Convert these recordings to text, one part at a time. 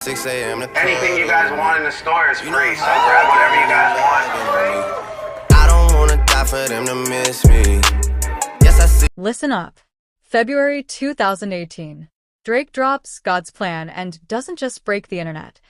6 a.m. Anything you guys want in the store is free, so grab whatever you guys want. I don't wanna die for them to miss me. Yes, I see. Listen up. February 2018. Drake drops God's Plan and doesn't just break the internet.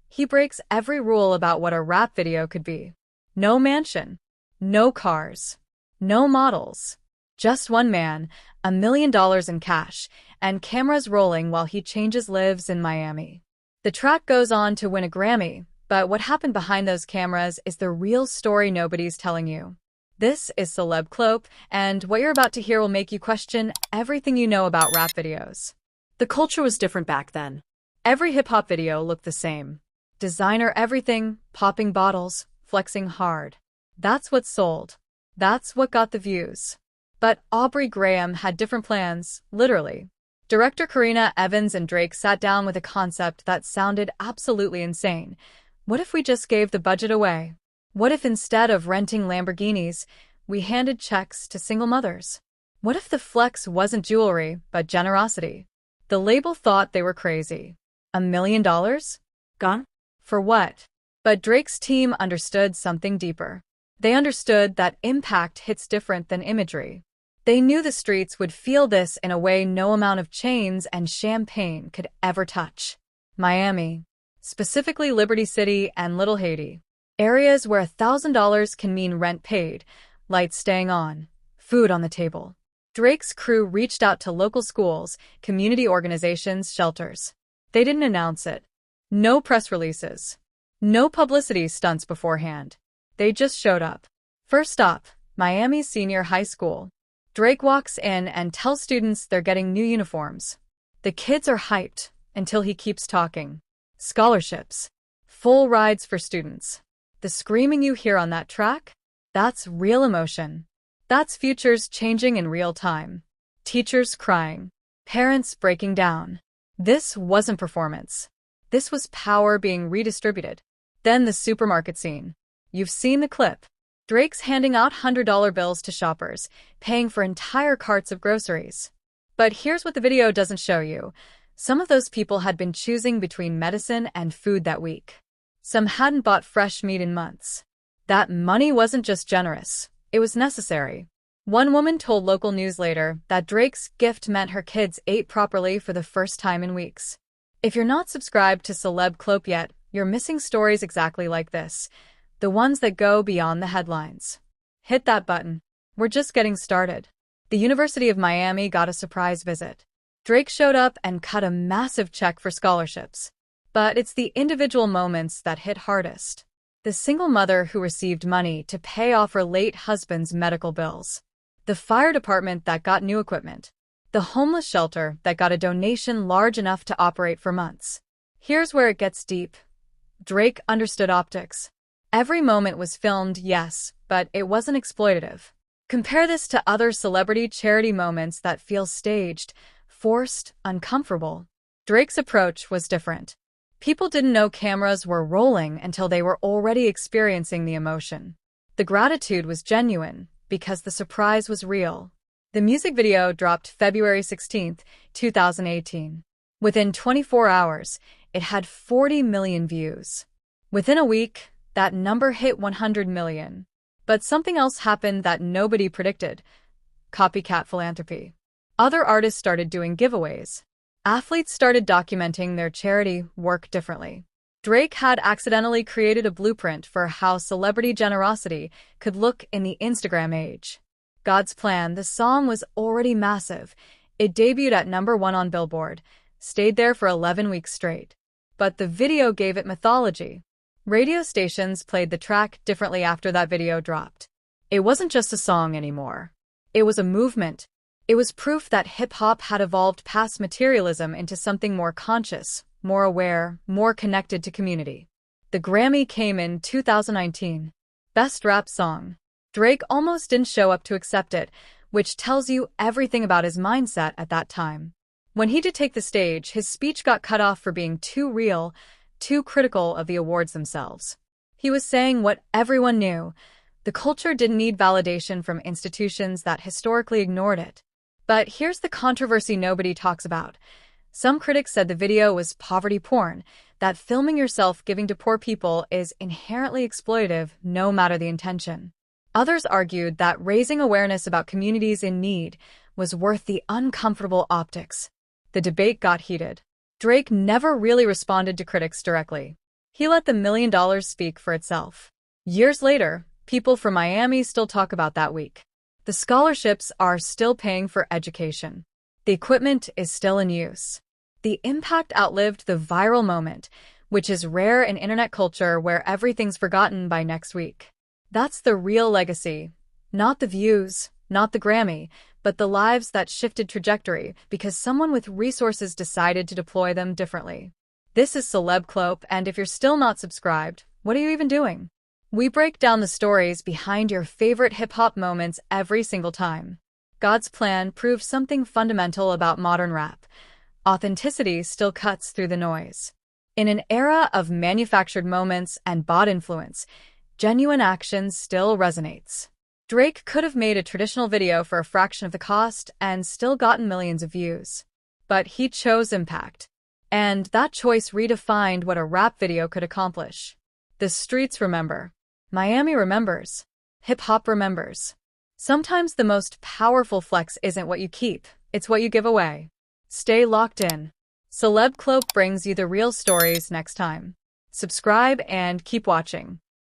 He breaks every rule about what a rap video could be. No mansion, no cars, no models. Just one man, $1 million in cash, and cameras rolling while he changes lives in Miami. The track goes on to win a Grammy, but what happened behind those cameras is the real story nobody's telling you. This is Celeb Clope, and what you're about to hear will make you question everything you know about rap videos. The culture was different back then. Every hip-hop video looked the same. Designer everything, popping bottles, flexing hard. That's what sold. That's what got the views. But Aubrey Graham had different plans, literally. Director Karina Evans and Drake sat down with a concept that sounded absolutely insane. What if we just gave the budget away? What if instead of renting Lamborghinis, we handed checks to single mothers? What if the flex wasn't jewelry, but generosity? The label thought they were crazy. $1 million? Gone? For what? But Drake's team understood something deeper. They understood that impact hits different than imagery. They knew the streets would feel this in a way no amount of chains and champagne could ever touch. Miami, specifically Liberty City and Little Haiti, areas where $1,000 can mean rent paid, lights staying on, food on the table. Drake's crew reached out to local schools, community organizations, shelters. They didn't announce it. No press releases. No publicity stunts beforehand. They just showed up. First stop, Miami's senior high school. Drake walks in and tells students they're getting new uniforms. The kids are hyped until he keeps talking. Scholarships. Full rides for students. The screaming you hear on that track? That's real emotion. That's futures changing in real time. Teachers crying. Parents breaking down. This wasn't performance. This was power being redistributed. Then the supermarket scene. You've seen the clip. Drake's handing out $100 bills to shoppers, paying for entire carts of groceries. But here's what the video doesn't show you. Some of those people had been choosing between medicine and food that week. Some hadn't bought fresh meat in months. That money wasn't just generous, it was necessary. One woman told local news later that Drake's gift meant her kids ate properly for the first time in weeks. If you're not subscribed to Celeb Clope yet, you're missing stories exactly like this. The ones that go beyond the headlines. Hit that button. We're just getting started. The University of Miami got a surprise visit. Drake showed up and cut a massive check for scholarships. But it's the individual moments that hit hardest. The single mother who received money to pay off her late husband's medical bills. The fire department that got new equipment. The homeless shelter that got a donation large enough to operate for months. Here's where it gets deep. Drake understood optics. Every moment was filmed, yes, but it wasn't exploitative. Compare this to other celebrity charity moments that feel staged, forced, uncomfortable. Drake's approach was different. People didn't know cameras were rolling until they were already experiencing the emotion. The gratitude was genuine because the surprise was real. The music video dropped February 16, 2018. Within 24 hours, it had 40 million views. Within a week, that number hit 100 million. But something else happened that nobody predicted. Copycat philanthropy. Other artists started doing giveaways. Athletes started documenting their charity work differently. Drake had accidentally created a blueprint for how celebrity generosity could look in the Instagram age. God's Plan, the song was already massive. It debuted at #1 on Billboard, stayed there for 11 weeks straight. But the video gave it mythology. Radio stations played the track differently after that video dropped. It wasn't just a song anymore. It was a movement. It was proof that hip-hop had evolved past materialism into something more conscious, more aware, more connected to community. The Grammy came in 2019. Best Rap Song. Drake almost didn't show up to accept it, which tells you everything about his mindset at that time. When he did take the stage, his speech got cut off for being too real, too critical of the awards themselves. He was saying what everyone knew. The culture didn't need validation from institutions that historically ignored it. But here's the controversy nobody talks about. Some critics said the video was poverty porn, that filming yourself giving to poor people is inherently exploitative, no matter the intention. Others argued that raising awareness about communities in need was worth the uncomfortable optics. The debate got heated. Drake never really responded to critics directly. He let the $1 million speak for itself. Years later, people from Miami still talk about that week. The scholarships are still paying for education. The equipment is still in use. The impact outlived the viral moment, which is rare in internet culture where everything's forgotten by next week. That's the real legacy. Not the views, not the Grammy, but the lives that shifted trajectory because someone with resources decided to deploy them differently. This is Celeb Clope, and if you're still not subscribed, what are you even doing? We break down the stories behind your favorite hip-hop moments every single time. God's Plan proves something fundamental about modern rap. Authenticity still cuts through the noise. In an era of manufactured moments and bot influence, genuine action still resonates. Drake could have made a traditional video for a fraction of the cost and still gotten millions of views. But he chose impact. And that choice redefined what a rap video could accomplish. The streets remember. Miami remembers. Hip-hop remembers. Sometimes the most powerful flex isn't what you keep, it's what you give away. Stay locked in. Celeb Clope brings you the real stories next time. Subscribe and keep watching.